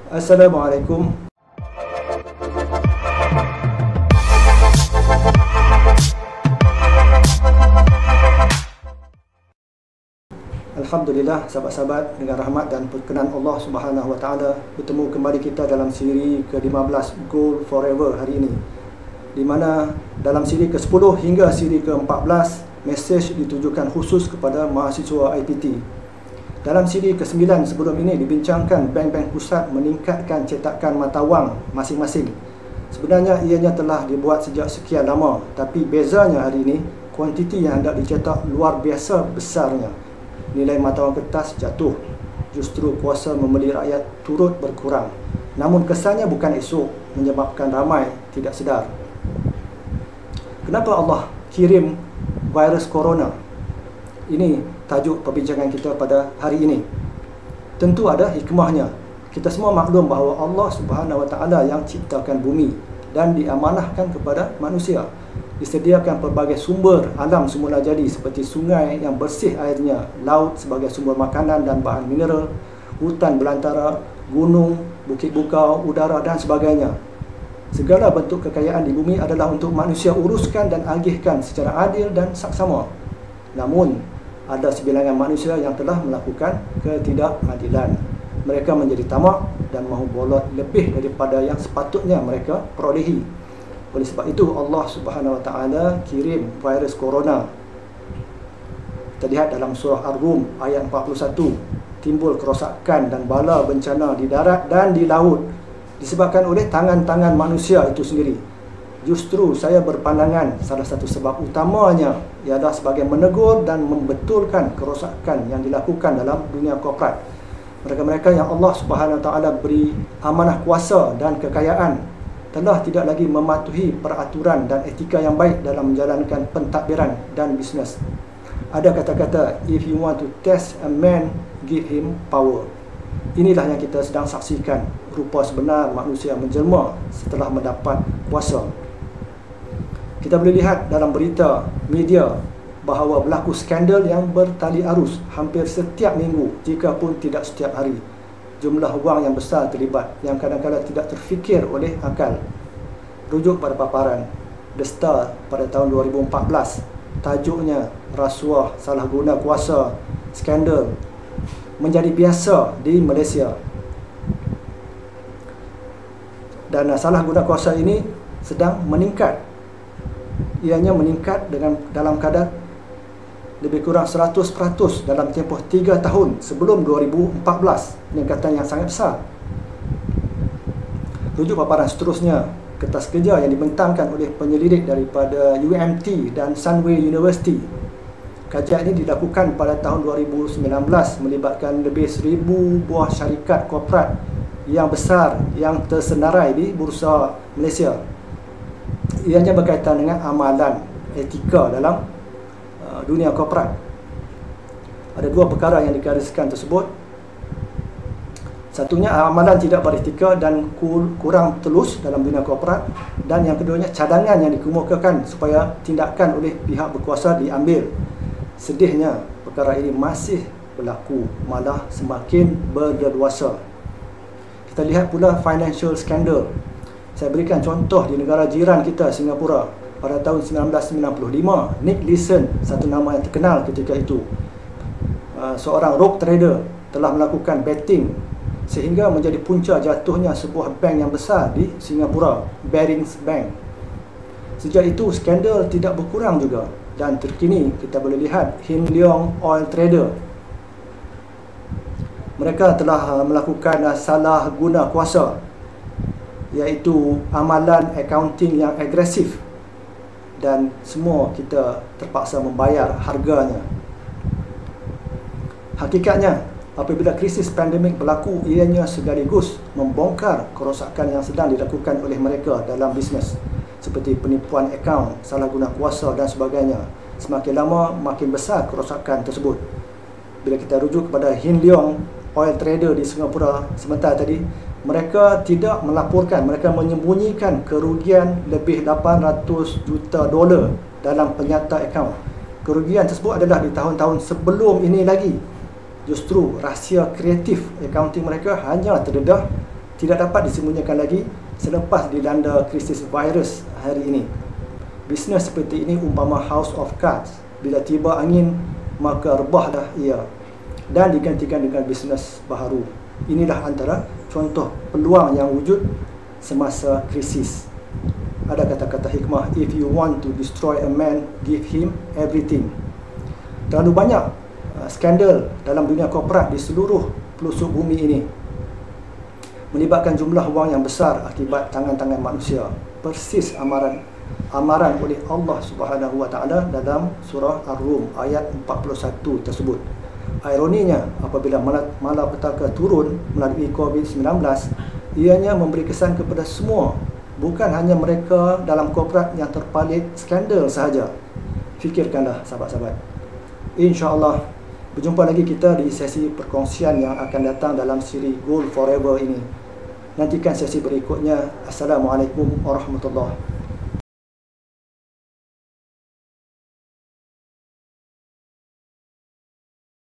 Assalamualaikum. Alhamdulillah, sahabat-sahabat, dengan rahmat dan perkenan Allah Subhanahu Wa Taala, bertemu kembali kita dalam siri ke-15 Goal Forever hari ini, di mana dalam siri ke-10 hingga siri ke-14 mesej ditujukan khusus kepada mahasiswa IPT. Dalam siri ke-9 sebelum ini dibincangkan bank-bank pusat meningkatkan cetakan mata wang masing-masing. Sebenarnya ianya telah dibuat sejak sekian lama, tapi bezanya hari ini kuantiti yang hendak dicetak luar biasa besarnya. Nilai mata wang kertas jatuh, justru kuasa membeli rakyat turut berkurang. Namun kesannya bukan esok, menyebabkan ramai tidak sedar. Kenapa Allah kirim virus corona? Ini tajuk perbincangan kita pada hari ini. Tentu ada hikmahnya. Kita semua maklum bahawa Allah Subhanahu Wa Taala yang ciptakan bumi dan diamanahkan kepada manusia. Disediakan pelbagai sumber alam semula jadi seperti sungai yang bersih airnya, laut sebagai sumber makanan dan bahan mineral, hutan belantara, gunung, bukit bukau, udara dan sebagainya. Segala bentuk kekayaan di bumi adalah untuk manusia uruskan dan agihkan secara adil dan saksama. Namun, ada sebilangan manusia yang telah melakukan ketidakadilan. Mereka menjadi tamak dan mahu bolot lebih daripada yang sepatutnya mereka perolehi. Oleh sebab itu Allah Subhanahu Wa Taala kirim virus corona. Kita lihat dalam surah Ar-Rum ayat 41, timbul kerosakan dan bala bencana di darat dan di laut disebabkan oleh tangan-tangan manusia itu sendiri. Justru saya berpandangan salah satu sebab utamanya ialah sebagai menegur dan membetulkan kerosakan yang dilakukan dalam dunia korporat. Mereka-mereka yang Allah Subhanahu Wa Taala beri amanah kuasa dan kekayaan telah tidak lagi mematuhi peraturan dan etika yang baik dalam menjalankan pentadbiran dan bisnes. Ada kata-kata, if you want to test a man, give him power. Inilah yang kita sedang saksikan, rupa sebenar manusia menjelma setelah mendapat kuasa. Kita boleh lihat dalam berita media bahawa berlaku skandal yang bertali arus hampir setiap minggu, jika pun tidak setiap hari. Jumlah wang yang besar terlibat yang kadang-kadang tidak terfikir oleh akal. Rujuk pada paparan The Star pada tahun 2014, tajuknya rasuah, salah guna kuasa, skandal menjadi biasa di Malaysia. Dan salah guna kuasa ini sedang meningkat. Ianya meningkat dalam kadar lebih kurang 100% dalam tempoh 3 tahun sebelum 2014. Peningkatan yang sangat besar. Rujuk paparan seterusnya, kertas kerja yang dibentangkan oleh penyelidik daripada UMT dan Sunway University. Kajian ini dilakukan pada tahun 2019 melibatkan lebih 1,000 buah syarikat korporat yang besar yang tersenarai di Bursa Malaysia. Ianya berkaitan dengan amalan etika dalam dunia korporat. Ada dua perkara yang digariskan tersebut. Satunya amalan tidak beretika dan kurang telus dalam dunia korporat, dan yang keduanya cadangan yang dikemukakan supaya tindakan oleh pihak berkuasa diambil. Sedihnya perkara ini masih berlaku, malah semakin berleluasa. Kita lihat pula financial scandal. Saya berikan contoh di negara jiran kita, Singapura. Pada tahun 1995, Nick Leeson, satu nama yang terkenal ketika itu, seorang rogue trader, telah melakukan betting sehingga menjadi punca jatuhnya sebuah bank yang besar di Singapura, Barings Bank. Sejak itu skandal tidak berkurang juga, dan terkini kita boleh lihat Hin Leong Oil Trader. Mereka telah melakukan salah guna kuasa, iaitu amalan accounting yang agresif, dan semua kita terpaksa membayar harganya. Hakikatnya, apabila krisis pandemik berlaku, ianya sekaligus membongkar kerosakan yang sedang dilakukan oleh mereka dalam bisnes, seperti penipuan akaun, salah guna kuasa dan sebagainya. Semakin lama, makin besar kerosakan tersebut. Bila kita rujuk kepada Hin Leong Oil Trader di Singapura sebentar tadi, mereka tidak melaporkan, mereka menyembunyikan kerugian lebih 800 juta dolar dalam penyata akaun. Kerugian tersebut adalah di tahun-tahun sebelum ini lagi. Justru rahsia kreatif accounting mereka hanya terdedah tidak dapat disembunyikan lagi selepas dilanda krisis virus hari ini. Bisnes seperti ini umpama house of cards. Bila tiba angin, maka rebahlah ia dan digantikan dengan bisnes baharu. Inilah antara contoh peluang yang wujud semasa krisis. Ada kata-kata hikmah, if you want to destroy a man, give him everything. Terlalu banyak skandal dalam dunia korporat di seluruh pelosok bumi ini melibatkan jumlah wang yang besar akibat tangan-tangan manusia. Persis amaran oleh Allah Subhanahu wa taala dalam surah Ar-Rum ayat 41 tersebut. Ironinya, apabila malapetaka turun melalui COVID-19, ianya memberi kesan kepada semua, bukan hanya mereka dalam korporat yang terpalit skandal sahaja. Fikirkanlah sahabat-sahabat. InsyaAllah berjumpa lagi kita di sesi perkongsian yang akan datang dalam siri Gold Forever ini. Nantikan sesi berikutnya. Assalamualaikum warahmatullahi wabarakatuh.